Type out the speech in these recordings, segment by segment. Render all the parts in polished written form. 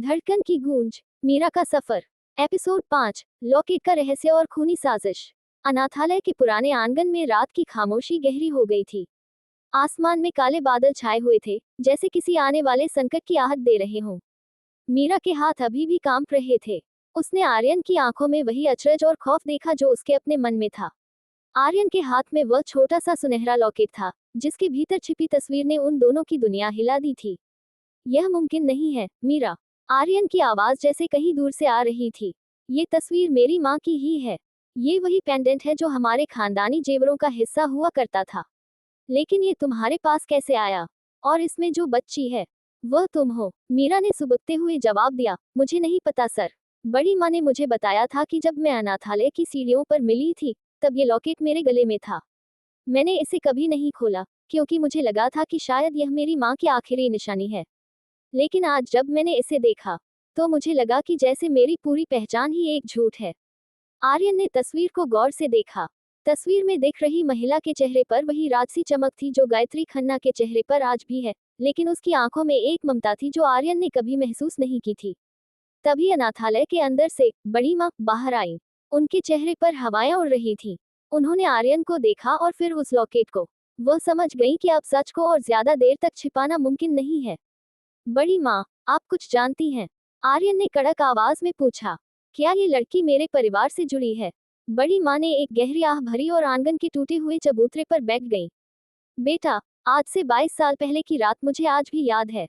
धड़कन की गूंज, मीरा का सफर। एपिसोड 5, लॉकेट का रहस्य और खूनी साजिश। अनाथालय के पुराने आंगन में रात की खामोशी गहरी हो गई थी। आसमान में काले बादल छाए हुए थे, जैसे किसी आने वाले संकट की आहट दे रहे हों। मीरा के हाथ अभी भी कांप रहे थे। उसने आर्यन की आंखों में वही अचरज और खौफ देखा जो उसके अपने मन में था। आर्यन के हाथ में वह छोटा सा सुनहरा लॉकेट था, जिसके भीतर छिपी तस्वीर ने उन दोनों की दुनिया हिला दी थी। यह मुमकिन नहीं है, मीरा। आर्यन की आवाज जैसे कहीं दूर से आ रही थी। ये तस्वीर मेरी माँ की ही है। ये वही पेंडेंट है जो हमारे खानदानी जेवरों का हिस्सा हुआ करता था। लेकिन ये तुम्हारे पास कैसे आया? और इसमें जो बच्ची है, वह तुम हो? मीरा ने सुबकते हुए जवाब दिया, मुझे नहीं पता सर। बड़ी माँ ने मुझे बताया था कि जब मैं अनाथालय की सीढ़ियों पर मिली थी, तब ये लॉकेट मेरे गले में था। मैंने इसे कभी नहीं खोला, क्योंकि मुझे लगा था कि शायद यह मेरी माँ की आखिरी निशानी है। लेकिन आज जब मैंने इसे देखा, तो मुझे लगा कि जैसे मेरी पूरी पहचान ही एक झूठ है। आर्यन ने तस्वीर को गौर से देखा। तस्वीर में दिख रही महिला के चेहरे पर वही राजसी चमक थी जो गायत्री खन्ना के चेहरे पर आज भी है, लेकिन उसकी आंखों में एक ममता थी जो आर्यन ने कभी महसूस नहीं की थी। तभी अनाथालय के अंदर से बड़ी माँ बाहर आई। उनके चेहरे पर हवाएं उड़ रही थीं। उन्होंने आर्यन को देखा और फिर उस लॉकेट को। वह समझ गई कि अब सच को और ज्यादा देर तक छिपाना मुमकिन नहीं है। बड़ी माँ, आप कुछ जानती हैं? आर्यन ने कड़क आवाज में पूछा। क्या ये लड़की मेरे परिवार से जुड़ी है? बड़ी माँ ने एक गहरी आह भरी और आंगन के टूटे हुए चबूतरे पर बैठ गई। बेटा, आज से 22 साल पहले की रात मुझे आज भी याद है।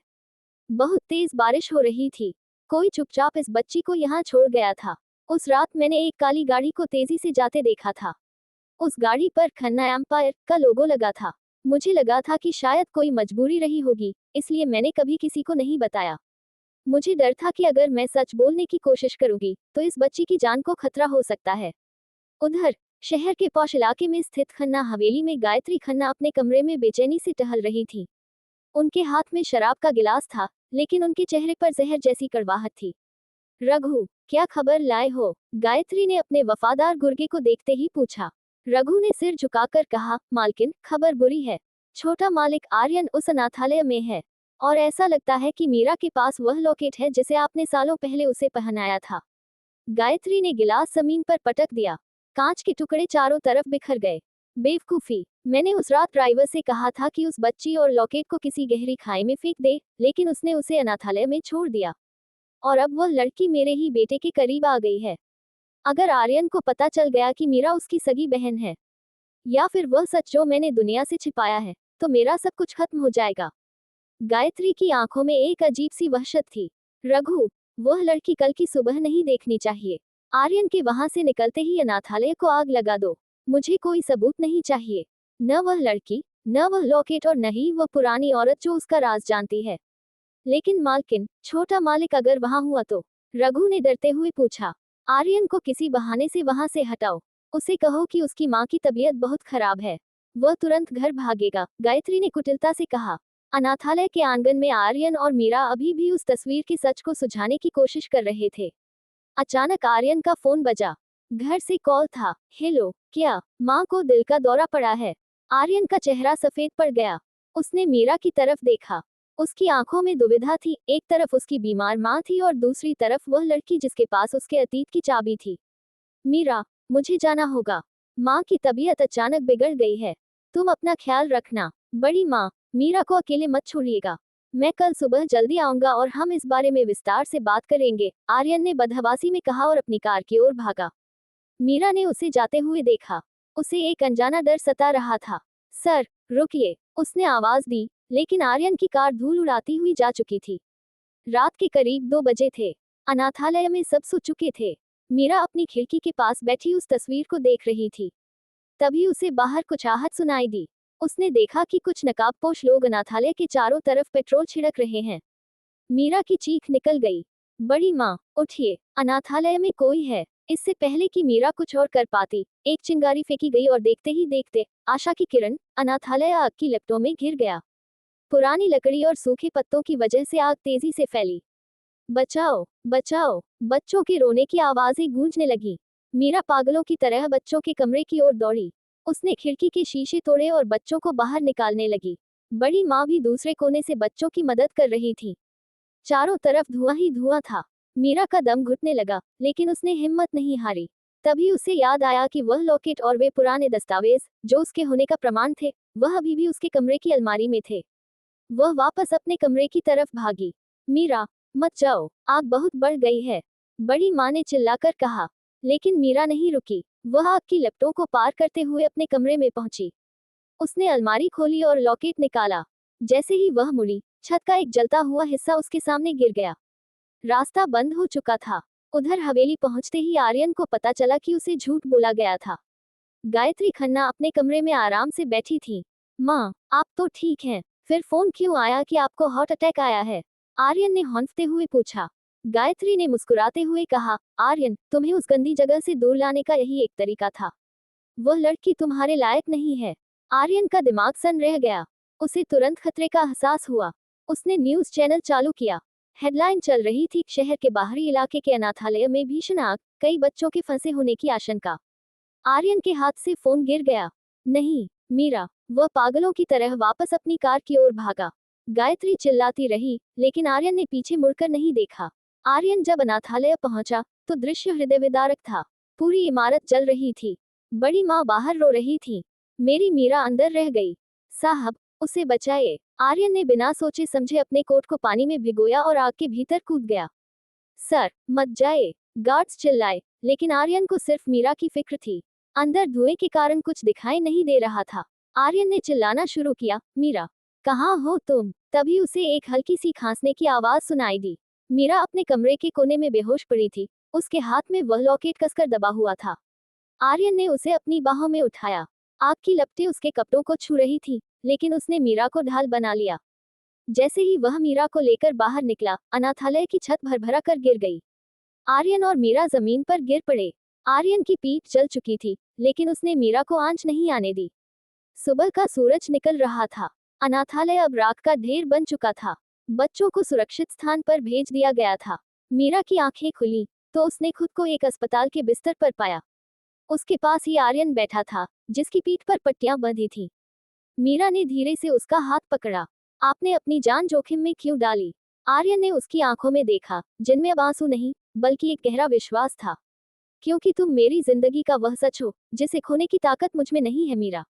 बहुत तेज बारिश हो रही थी। कोई चुपचाप इस बच्ची को यहाँ छोड़ गया था। उस रात मैंने एक काली गाड़ी को तेजी से जाते देखा था। उस गाड़ी पर खन्ना एम्पायर का लोगो लगा था। मुझे लगा था कि शायद कोई मजबूरी रही होगी, इसलिए मैंने कभी किसी को नहीं बताया। मुझे डर था कि अगर मैं सच बोलने की कोशिश करूंगी, तो इस बच्ची की जान को खतरा हो सकता है। उधर शहर के पौष इलाके में स्थित खन्ना हवेली में गायत्री खन्ना अपने कमरे में बेचैनी से टहल रही थी। उनके हाथ में शराब का गिलास था, लेकिन उनके चेहरे पर जहर जैसी कड़वाहट थी। रघु, क्या खबर लाए हो? गायत्री ने अपने वफादार गुर्गे को देखते ही पूछा। रघु ने सिर झुकाकर कहा, मालकिन, खबर बुरी है। छोटा मालिक आर्यन उस अनाथालय में है, और ऐसा लगता है कि मीरा के पास वह लॉकेट है जिसे आपने सालों पहले उसे पहनाया था। गायत्री ने गिलास जमीन पर पटक दिया। कांच के टुकड़े चारों तरफ बिखर गए। बेवकूफी, मैंने उस रात ड्राइवर से कहा था कि उस बच्ची और लॉकेट को किसी गहरी खाई में फेंक दे, लेकिन उसने उसे अनाथालय में छोड़ दिया। और अब वह लड़की मेरे ही बेटे के करीब आ गई है। अगर आर्यन को पता चल गया कि मीरा उसकी सगी बहन है, या फिर वह सच जो मैंने दुनिया से छिपाया है, तो मेरा सब कुछ खत्म हो जाएगा। गायत्री की आंखों में एक अजीब सी वहशत थी। रघु, वह लड़की कल की सुबह नहीं देखनी चाहिए। आर्यन के वहां से निकलते ही अनाथालय को आग लगा दो। मुझे कोई सबूत नहीं चाहिए। न वह लड़की, न वह लॉकेट, और न ही वह पुरानी औरत जो उसका राज जानती है। लेकिन मालकिन, छोटा मालिक अगर वहां हुआ तो? रघु ने डरते हुए पूछा। आर्यन को किसी बहाने से वहां से हटाओ। उसे कहो कि उसकी माँ की तबीयत बहुत खराब है। वह तुरंत घर भागेगा, गायत्री ने कुटिलता से कहा। अनाथालय के आंगन में आर्यन और मीरा अभी भी उस तस्वीर के सच को सुझाने की कोशिश कर रहे थे। अचानक आर्यन का फोन बजा। घर से कॉल था। हेलो, क्या माँ को दिल का दौरा पड़ा है? आर्यन का चेहरा सफेद पड़ गया। उसने मीरा की तरफ देखा। उसकी आंखों में दुविधा थी। एक तरफ उसकी बीमार माँ थी और दूसरी तरफ वह लड़की जिसके पास उसके अतीत की चाबी थी। मीरा, मुझे जाना होगा। माँ की तबीयत अचानक बिगड़ गई है। तुम अपना ख्याल रखना। बड़ी माँ, मीरा को अकेले मत छोड़िएगा। मैं कल सुबह जल्दी आऊंगा और हम इस बारे में विस्तार से बात करेंगे, आर्यन ने बदहवासी में कहा और अपनी कार की ओर भागा। मीरा ने उसे जाते हुए देखा। उसे एक अनजाना डर सता रहा था। सर, रुकिए, उसने आवाज दी, लेकिन आर्यन की कार धूल उड़ाती हुई जा चुकी थी। रात के करीब 2 बजे थे। अनाथालय में सब सो चुके थे। मीरा अपनी खिड़की के पास बैठी उस तस्वीर को देख रही थी। तभी उसे बाहर कुछ आहट सुनाई दी। उसने देखा कि कुछ नकाबपोश लोग अनाथालय के चारों तरफ पेट्रोल छिड़क रहे हैं। मीरा की चीख निकल गई। बड़ी माँ, उठिए, अनाथालय में कोई है। इससे पहले कि मीरा कुछ और कर पाती, एक चिंगारी फेंकी गई और देखते ही देखते आशा की किरण, अनाथालय आग की लपटों में घिर गया। पुरानी लकड़ी और सूखे पत्तों की वजह से आग तेजी से फैली। बचाओ, बचाओ, बच्चों के रोने की आवाजें गूंजने लगी। मीरा पागलों की तरह बच्चों के कमरे की ओर दौड़ी। उसने खिड़की के शीशे तोड़े और बच्चों को बाहर निकालने लगी। बड़ी माँ भी दूसरे कोने से बच्चों की मदद कर रही थी। चारों तरफ धुआं ही धुआं था। मीरा का दम घुटने लगा, लेकिन उसने हिम्मत नहीं हारी। तभी उसे याद आया कि वह लॉकेट और वे पुराने दस्तावेज, जो उसके होने का प्रमाण थे, वह अभी भी उसके कमरे की अलमारी में थे। वह वापस अपने कमरे की तरफ भागी। मीरा, मत जाओ, आग बहुत बढ़ गई है, बड़ी माँ ने चिल्लाकर कहा। लेकिन मीरा नहीं रुकी। वह आग की लपटों को पार करते हुए अपने कमरे में पहुंची। उसने अलमारी खोली और लॉकेट निकाला। जैसे ही वह मुड़ी, छत का एक जलता हुआ हिस्सा उसके सामने गिर गया। रास्ता बंद हो चुका था। उधर हवेली पहुंचते ही आर्यन को पता चला कि उसे झूठ बोला गया था। गायत्री खन्ना अपने कमरे में आराम से बैठी थी। माँ, आप तो ठीक हैं, फिर फोन क्यों आया कि आपको हार्ट अटैक आया है? आर्यन ने हौंफते हुए पूछा। गायत्री ने मुस्कुराते हुए कहा, आर्यन, तुम्हें उस गंदी जगह से दूर लाने का यही एक तरीका था। वह लड़की तुम्हारे लायक नहीं है। आर्यन का दिमाग सन रह गया। उसे तुरंत खतरे का एहसास हुआ। उसने न्यूज चैनल चालू किया। हेडलाइन चल रही थी, शहर के बाहरी इलाके के अनाथालय में भीषण आग, कई बच्चों के फंसे होने की आशंका। आर्यन के हाथ से फोन गिर गया। नहीं, मीरा। वह पागलों की तरह वापस अपनी कार की ओर भागा। गायत्री चिल्लाती रही, लेकिन आर्यन ने पीछे मुड़कर नहीं देखा। आर्यन जब अनाथालय पहुंचा, तो दृश्य हृदय विदारक था। पूरी इमारत जल रही थी। बड़ी माँ बाहर रो रही थी। मेरी मीरा अंदर रह गई। साहब, उसे बचाए। आर्यन ने बिना सोचे समझे अपने कोट को पानी में भिगोया और आग के भीतर कूद गया। सर, मत जाए, गार्ड्स चिल्लाए, लेकिन आर्यन को सिर्फ मीरा की फिक्र थी। अंदर धुएं के कारण कुछ दिखाई नहीं दे रहा था। आर्यन ने चिल्लाना शुरू किया, मीरा, कहाँ हो तुम? तभी उसे एक हल्की सी खांसने की आवाज सुनाई दी। मीरा अपने कमरे के कोने में बेहोश पड़ी थी। उसके हाथ में वह लॉकेट कसकर दबा हुआ था। आर्यन ने उसे अपनी बाहों में उठाया। आग की लपटें उसके कपड़ों को छू रही थी, लेकिन उसने मीरा को ढाल बना लिया। जैसे ही वह मीरा को लेकर बाहर निकला, अनाथालय की छत भरभरा कर गिर गई। आर्यन और मीरा जमीन पर गिर पड़े। आर्यन की पीठ जल चुकी थी, लेकिन उसने मीरा को आंच नहीं आने दी। सुबह का सूरज निकल रहा था। अनाथालय अब राख का ढेर बन चुका था। बच्चों को सुरक्षित स्थान पर भेज दिया गया था। मीरा की आंखें खुली, तो उसने खुद को एक अस्पताल के बिस्तर पर पाया। उसके पास ही आर्यन बैठा था, जिसकी पीठ पर पट्टियां बंधी थी। मीरा ने धीरे से उसका हाथ पकड़ा। आपने अपनी जान जोखिम में क्यों डाली? आर्यन ने उसकी आंखों में देखा, जिनमें अब आंसू नहीं, बल्कि एक गहरा विश्वास था। क्योंकि तुम मेरी जिंदगी का वह सच हो, जिसे खोने की ताकत मुझ में नहीं है मीरा।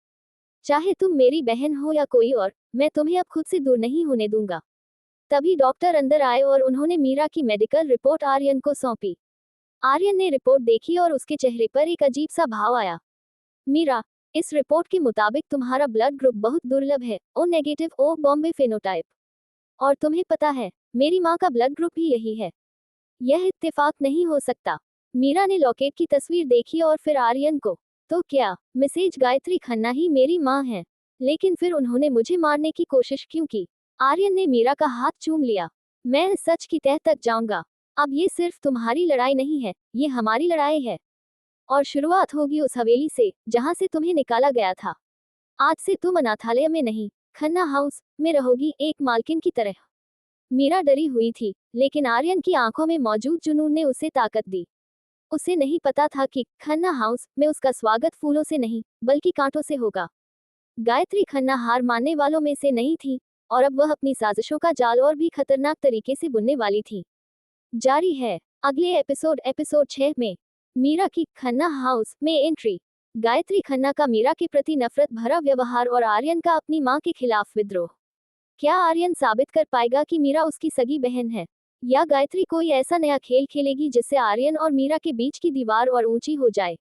चाहे तुम मेरी बहन हो या कोई और, मैं तुम्हें अब खुद से दूर नहीं होने दूंगा। तभी डॉक्टर अंदर आए और उन्होंने मीरा की मेडिकल रिपोर्ट आर्यन को सौंपी। आर्यन ने रिपोर्ट देखी और उसके चेहरे पर एक अजीब सा भाव आया। मीरा, इस रिपोर्ट के मुताबिक तुम्हारा ब्लड ग्रुप बहुत दुर्लभ है, ओ नेगेटिव, ओ बॉम्बे फेनोटाइप। और तुम्हें पता है, मेरी माँ का ब्लड ग्रुप भी यही है। यह इत्तेफाक नहीं हो सकता। मीरा ने लॉकेट की तस्वीर देखी और फिर आर्यन को। तो क्या मिसेज गायत्री खन्ना ही मेरी माँ है? लेकिन फिर उन्होंने मुझे मारने की कोशिश क्यों की? आर्यन ने मीरा का हाथ चूम लिया। मैं इस सच की तह तक जाऊंगा। अब ये सिर्फ तुम्हारी लड़ाई नहीं है, ये हमारी लड़ाई है। और शुरुआत होगी उस हवेली से, जहां से तुम्हें निकाला गया था। आज से तुम अनाथालय में नहीं, खन्ना हाउस में रहोगी, एक मालकिन की तरह। मीरा डरी हुई थी, लेकिन आर्यन की आंखों में मौजूद जुनून ने उसे ताकत दी। उसे नहीं पता था कि खन्ना हाउस में उसका स्वागत फूलों से नहीं, बल्कि कांटों से होगा। गायत्री खन्ना हार मानने वालों में से नहीं थी, और अब वह अपनी साजिशों का जाल और भी खतरनाक तरीके से बुनने वाली थी। जारी है अगले एपिसोड 6 में। मीरा की खन्ना हाउस में एंट्री। गायत्री खन्ना का मीरा के प्रति नफरत भरा व्यवहार और आर्यन का अपनी मां के खिलाफ विद्रोह। क्या आर्यन साबित कर पाएगा कि मीरा उसकी सगी बहन है, या गायत्री कोई ऐसा नया खेल खेलेगी जिससे आर्यन और मीरा के बीच की दीवार और ऊंची हो जाए?